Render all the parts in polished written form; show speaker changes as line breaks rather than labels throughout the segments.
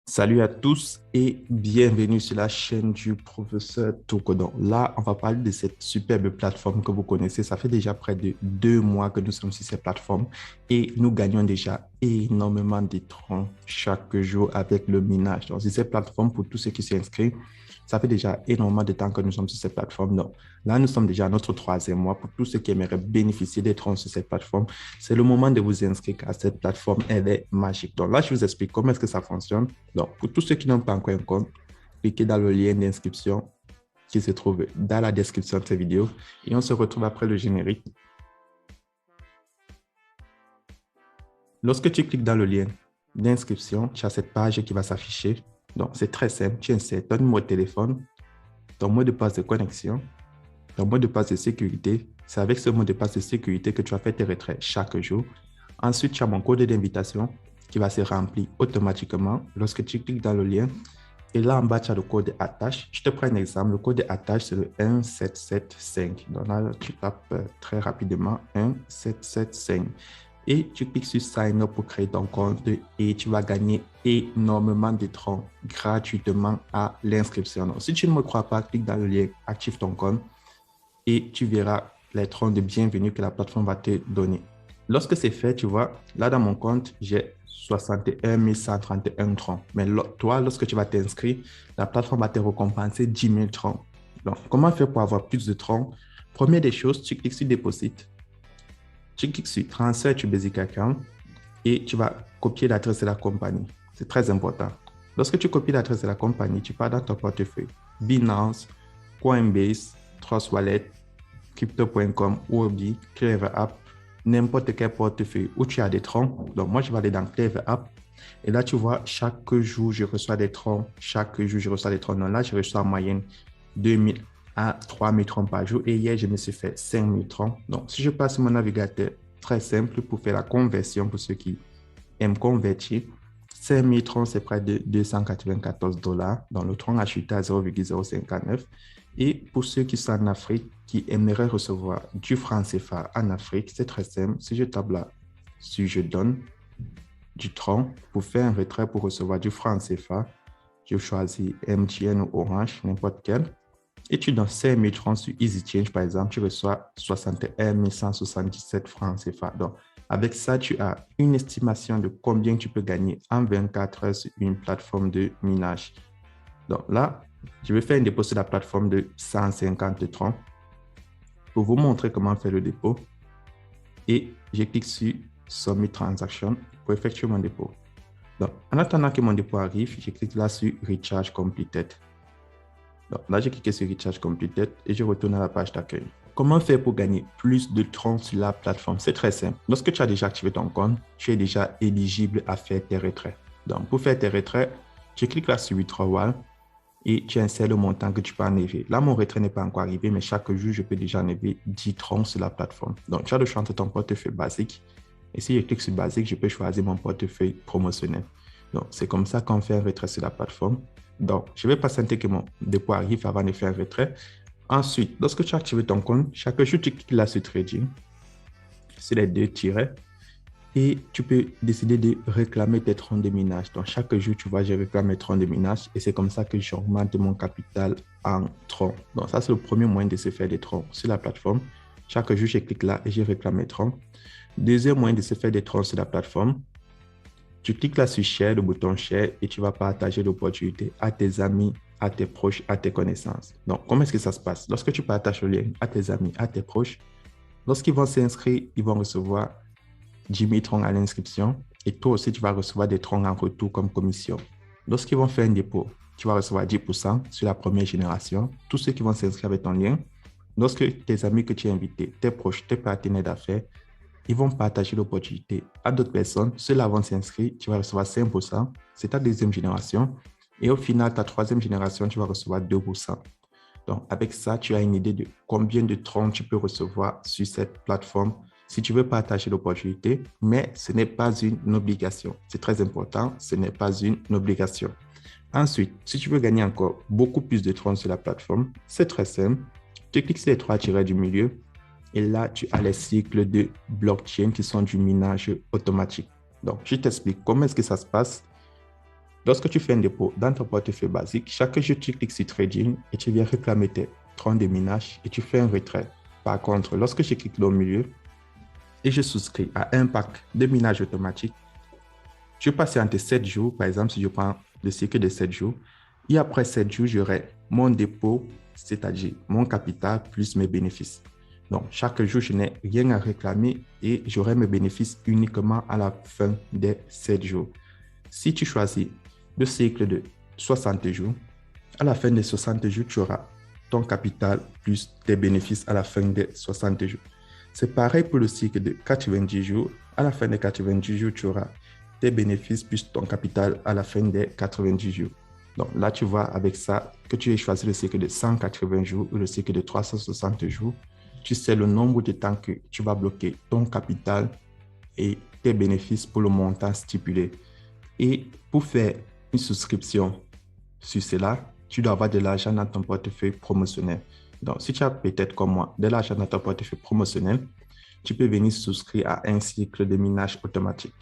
Salut à tous et bienvenue sur la chaîne du professeur Tokodon. Là, on va parler de cette superbe plateforme que vous connaissez. Ça fait déjà près de 2 mois que nous sommes sur cette plateforme et nous gagnons déjà énormément de troncs chaque jour avec le minage. Donc, sur cette plateforme, pour tous ceux qui s'inscrivent, ça fait déjà énormément de temps que nous sommes sur cette plateforme. Donc, là, nous sommes déjà à notre 3e mois. Pour tous ceux qui aimeraient bénéficier des troncs sur cette plateforme, c'est le moment de vous inscrire car cette plateforme, elle est magique. Donc là, je vous explique comment est-ce que ça fonctionne. Donc, pour tous ceux qui n'ont pas encore un compte, cliquez dans le lien d'inscription qui se trouve dans la description de cette vidéo et on se retrouve après le générique. Lorsque tu cliques dans le lien d'inscription, tu as cette page qui va s'afficher. Donc, c'est très simple. Tu insères ton numéro de téléphone, ton mot de passe de connexion, ton mot de passe de sécurité. C'est avec ce mot de passe de sécurité que tu vas faire tes retraits chaque jour. Ensuite, tu as mon code d'invitation qui va se remplir automatiquement lorsque tu cliques dans le lien. Et là, en bas, tu as le code attache. Je te prends un exemple. Le code attache, c'est le 1775. Donc là, tu tapes très rapidement 1775. Et tu cliques sur Sign Up pour créer ton compte et tu vas gagner énormément de troncs gratuitement à l'inscription. Donc, si tu ne me crois pas, clique dans le lien, active ton compte et tu verras les troncs de bienvenue que la plateforme va te donner. Lorsque c'est fait, tu vois, là dans mon compte, j'ai 61 131 troncs. Mais toi, lorsque tu vas t'inscrire, la plateforme va te récompenser 10 000 troncs. Donc, comment faire pour avoir plus de troncs? Première des choses, tu cliques sur Deposit. Tu cliques sur Transfer to Basic Account et tu vas copier l'adresse de la compagnie. C'est très important. Lorsque tu copies l'adresse de la compagnie, tu pars dans ton portefeuille. Binance, Coinbase, Trust Wallet, Crypto.com, Huobi, Clever App, n'importe quel portefeuille où tu as des troncs. Donc, moi, je vais aller dans Clever App. Et là, tu vois, chaque jour, je reçois des troncs. Chaque jour, je reçois des troncs. Donc là, je reçois en moyenne 2000 à 3000 troncs par jour. Et hier, je me suis fait 5000 troncs. Donc, si je passe mon navigateur, très simple pour faire la conversion pour ceux qui aiment convertir, 5000 troncs, c'est près de 294 dollars. Donc, le tronc acheté à 0,059. Et pour ceux qui sont en Afrique, qui aimeraient recevoir du franc CFA en Afrique, c'est très simple. Si je tape là, si je donne du tronc pour faire un retrait pour recevoir du franc CFA, je choisis MTN ou Orange, n'importe quel. Et tu donnes 5 000 francs sur EasyChange, par exemple, tu reçois 61 177 francs CFA. Donc, avec ça, tu as une estimation de combien tu peux gagner en 24 heures sur une plateforme de minage. Donc là, je vais faire un dépôt sur la plateforme de 150 troncs pour vous montrer comment faire le dépôt. Et je clique sur Submit Transaction pour effectuer mon dépôt. Donc, en attendant que mon dépôt arrive, je clique là sur Recharge Completed. Donc, là, j'ai cliqué sur Recharge Completed et je retourne à la page d'accueil. Comment faire pour gagner plus de troncs sur la plateforme? C'est très simple. Lorsque tu as déjà activé ton compte, tu es déjà éligible à faire tes retraits. Donc, pour faire tes retraits, tu cliques là sur Withdrawal et tu insères le montant que tu peux enlever. Là, mon retrait n'est pas encore arrivé, mais chaque jour, je peux déjà enlever 10 troncs sur la plateforme. Donc, tu as le choix entre ton portefeuille basique. Et si je clique sur basique, je peux choisir mon portefeuille promotionnel. Donc, c'est comme ça qu'on fait un retrait sur la plateforme. Donc, je vais patienter que mon dépôt arrive avant de faire un retrait. Ensuite, lorsque tu as activé ton compte, chaque jour, tu cliques là sur Trading, sur les deux tirets, et tu peux décider de réclamer tes troncs de minage. Donc, chaque jour, tu vois, je réclame mes troncs de minage et c'est comme ça que j'augmente mon capital en troncs. Donc, ça, c'est le premier moyen de se faire des troncs sur la plateforme. Chaque jour, je clique là et je réclame mes troncs. Deuxième moyen de se faire des troncs sur la plateforme, tu cliques là sur Share, le bouton Share, et tu vas partager l'opportunité à tes amis, à tes proches, à tes connaissances. Donc, comment est-ce que ça se passe? Lorsque tu partages le lien à tes amis, à tes proches, lorsqu'ils vont s'inscrire, ils vont recevoir 10 000 troncs à l'inscription et toi aussi, tu vas recevoir des troncs en retour comme commission. Lorsqu'ils vont faire un dépôt, tu vas recevoir 10% sur la première génération. Tous ceux qui vont s'inscrire avec ton lien, lorsque tes amis que tu as invités, tes proches, tes partenaires d'affaires, ils vont partager l'opportunité à d'autres personnes. Ceux-là vont s'inscrire, tu vas recevoir 5%. C'est ta deuxième génération. Et au final, ta troisième génération, tu vas recevoir 2%. Donc, avec ça, tu as une idée de combien de troncs tu peux recevoir sur cette plateforme si tu veux partager l'opportunité, mais ce n'est pas une obligation. C'est très important, ce n'est pas une obligation. Ensuite, si tu veux gagner encore beaucoup plus de troncs sur la plateforme, c'est très simple. Tu cliques sur les trois tirets du milieu et là, tu as les cycles de blockchain qui sont du minage automatique. Donc, je t'explique comment est-ce que ça se passe. Lorsque tu fais un dépôt dans ton portefeuille basique, chaque jour, tu cliques sur Trading et tu viens réclamer tes troncs de minage et tu fais un retrait. Par contre, lorsque je clique dans le milieu et je souscris à un pack de minage automatique, je patiente 7 jours, par exemple, si je prends le cycle de 7 jours, et après 7 jours, j'aurai mon dépôt, c'est-à-dire mon capital plus mes bénéfices. Donc, chaque jour, je n'ai rien à réclamer et j'aurai mes bénéfices uniquement à la fin des 7 jours. Si tu choisis le cycle de 60 jours, à la fin des 60 jours, tu auras ton capital plus tes bénéfices à la fin des 60 jours. C'est pareil pour le cycle de 90 jours. À la fin des 90 jours, tu auras tes bénéfices plus ton capital à la fin des 90 jours. Donc là, tu vois avec ça que tu aies choisi le cycle de 180 jours ou le cycle de 360 jours. Tu sais le nombre de temps que tu vas bloquer ton capital et tes bénéfices pour le montant stipulé. Et pour faire une souscription sur cela, tu dois avoir de l'argent dans ton portefeuille promotionnel. Donc, si tu as peut-être comme moi de l'argent dans ton portefeuille promotionnel, tu peux venir souscrire à un cycle de minage automatique.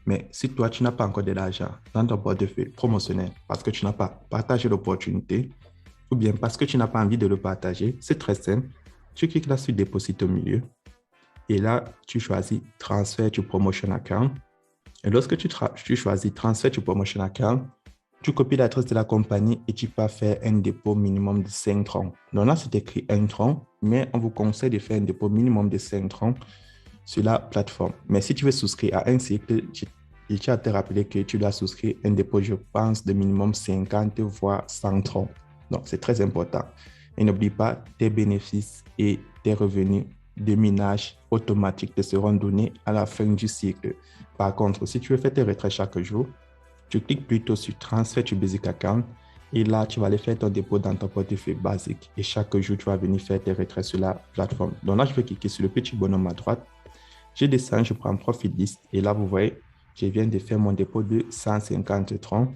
Mais si toi, tu n'as pas encore de l'argent dans ton portefeuille promotionnel parce que tu n'as pas partagé l'opportunité ou bien parce que tu n'as pas envie de le partager, c'est très simple. Tu cliques là sur Déposit au milieu et là, tu choisis Transfer to Promotion Account. Et lorsque tu choisis Transfer to Promotion Account, tu copies l'adresse de la compagnie et tu peux faire un dépôt minimum de 5 troncs. Donc là, c'est écrit 1 tronc, mais on vous conseille de faire un dépôt minimum de 5 troncs sur la plateforme. Mais si tu veux souscrire à un cycle, je tiens à te rappeler que tu dois souscrire un dépôt, je pense, de minimum 50 voire 100 troncs. Donc, c'est très important. Et n'oublie pas, tes bénéfices et tes revenus de minage automatique te seront donnés à la fin du cycle. Par contre, si tu veux faire tes retraits chaque jour, tu cliques plutôt sur Transfer to Basic Account et là, tu vas aller faire ton dépôt dans ton portefeuille basique. Et chaque jour, tu vas venir faire tes retraits sur la plateforme. Donc là, je vais cliquer sur le petit bonhomme à droite. Je descends, je prends Profit List et là, vous voyez, je viens de faire mon dépôt de 150 troncs.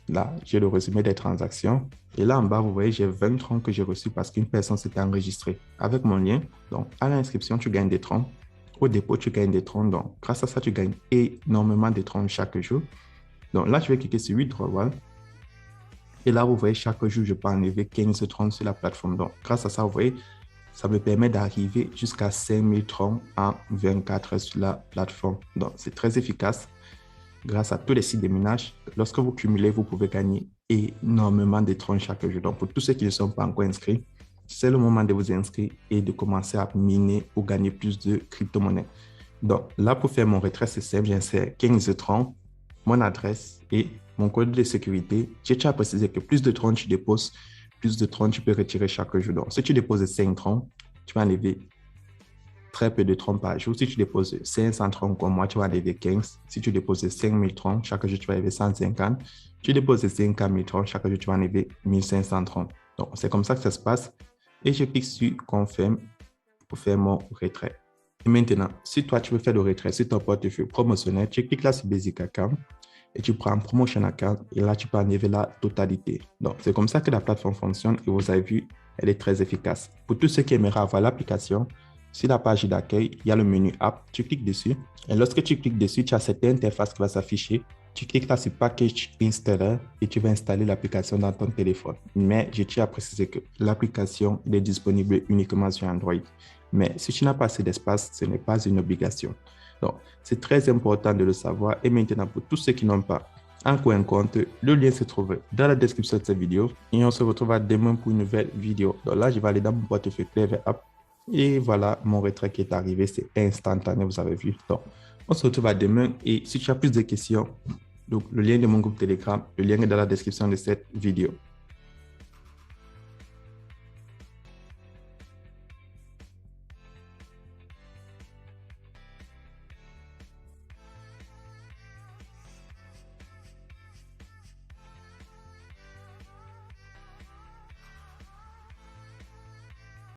Là, j'ai le résumé des transactions. Et là, en bas, vous voyez, j'ai 20 troncs que j'ai reçus parce qu'une personne s'est enregistrée avec mon lien. Donc, à l'inscription, tu gagnes des troncs. Au dépôt, tu gagnes des troncs. Donc, grâce à ça, tu gagnes énormément de troncs chaque jour. Donc là, je vais cliquer sur Withdrawal. Et là, vous voyez, chaque jour, je peux enlever 15 troncs sur la plateforme. Donc, grâce à ça, vous voyez, ça me permet d'arriver jusqu'à 5000 troncs en 24 heures sur la plateforme. Donc, c'est très efficace. Grâce à tous les sites de minage, lorsque vous cumulez, vous pouvez gagner énormément de troncs chaque jour. Donc, pour tous ceux qui ne sont pas encore inscrits, c'est le moment de vous inscrire et de commencer à miner pour gagner plus de crypto-monnaies. Donc, là, pour faire mon retrait, c'est simple. J'insère 15 troncs, mon adresse et mon code de sécurité. J'ai déjà précisé que plus de troncs tu déposes, plus de troncs tu peux retirer chaque jour. Donc, si tu déposes 5 troncs, tu vas enlever très peu de troncs par jour. Si tu déposes 500 troncs comme moi, tu vas enlever 15. Si tu déposes 5000 troncs, chaque jour, tu vas enlever 150. Tu déposes 50 000 troncs, chaque jour, tu vas enlever 1500 troncs. Donc, c'est comme ça que ça se passe. Et je clique sur Confirme pour faire mon retrait. Et maintenant, si toi, tu veux faire le retrait sur ton portefeuille promotionnel, tu cliques là sur Basic Account et tu prends Promotion Account et là, tu peux enlever la totalité. Donc, c'est comme ça que la plateforme fonctionne et vous avez vu, elle est très efficace. Pour tous ceux qui aimeraient avoir l'application, sur la page d'accueil, il y a le menu App, tu cliques dessus et lorsque tu cliques dessus, tu as cette interface qui va s'afficher. Tu cliques là sur Package Installer et tu vas installer l'application dans ton téléphone. Mais je tiens à préciser que l'application est disponible uniquement sur Android. Mais si tu n'as pas assez d'espace, ce n'est pas une obligation. Donc, c'est très important de le savoir. Et maintenant, pour tous ceux qui n'ont pas encore un compte, le lien se trouve dans la description de cette vidéo. Et on se retrouve demain pour une nouvelle vidéo. Donc là, je vais aller dans mon portefeuille Clever App. Et voilà, mon retrait qui est arrivé. C'est instantané, vous avez vu. Donc, on se retrouve demain. Et si tu as plus de questions, donc le lien de mon groupe Telegram, le lien est dans la description de cette vidéo.